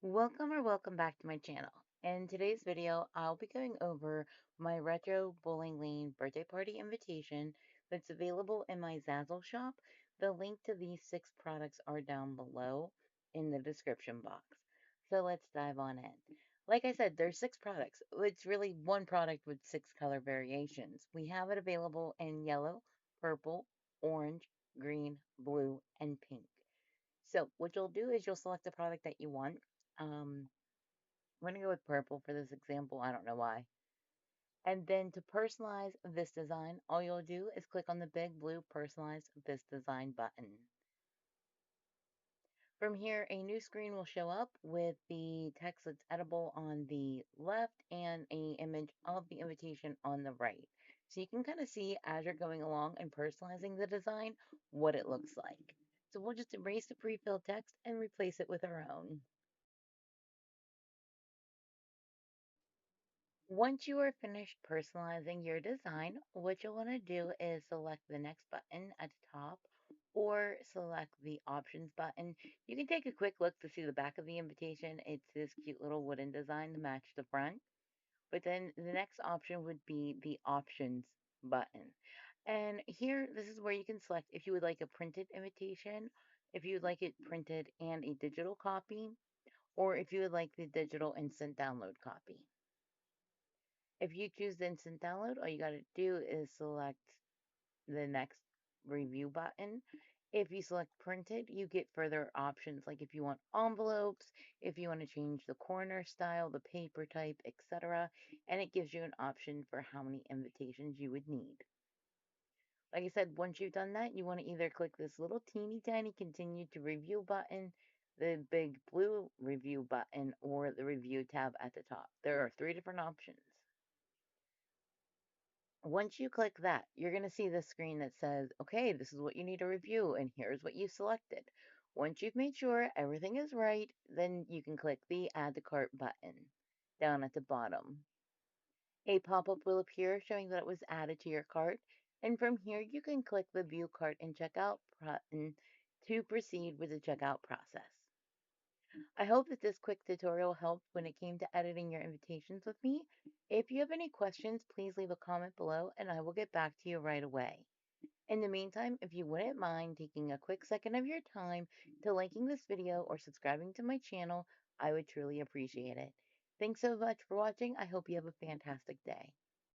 Welcome back to my channel. In today's video, I'll be going over my retro bowling lane birthday party invitation that's available in my Zazzle shop. The link to these 6 products are down below in the description box. So let's dive on in. Like I said, there's 6 products. It's really one product with 6 color variations. We have it available in yellow, purple, orange, green, blue, and pink. So what you'll do is you'll select the product that you want. Um, I'm going to go with purple for this example. I don't know why. And then to personalize this design, all you'll do is click on the big blue personalize this design button. From here, a new screen will show up with the text that's edible on the left and a image of the invitation on the right. So you can kind of see as you're going along and personalizing the design what it looks like. So we'll just erase the pre-filled text and replace it with our own. Once you are finished personalizing your design, what you'll want to do is select the next button at the top or select the options button. You can take a quick look to see the back of the invitation. It's this cute little wooden design to match the front. But then the next option would be the options button. And here, this is where you can select if you would like a printed invitation, if you would like it printed and a digital copy, or if you would like the digital instant download copy. If you choose the instant download, all you got to do is select the next review button. If you select printed, you get further options like if you want envelopes, if you want to change the corner style, the paper type, etc. And it gives you an option for how many invitations you would need. Like I said, once you've done that, you want to either click this little teeny tiny continue to review button, the big blue review button, or the review tab at the top. There are 3 different options. Once you click that, you're going to see the screen that says, okay, this is what you need to review, and here's what you selected. Once you've made sure everything is right, then you can click the Add to Cart button down at the bottom. A pop-up will appear showing that it was added to your cart, and from here you can click the View Cart and Checkout button to proceed with the checkout process. I hope that this quick tutorial helped when it came to editing your invitations with me. If you have any questions, please leave a comment below and I will get back to you right away. In the meantime, if you wouldn't mind taking a quick second of your time to liking this video or subscribing to my channel, I would truly appreciate it. Thanks so much for watching. I hope you have a fantastic day.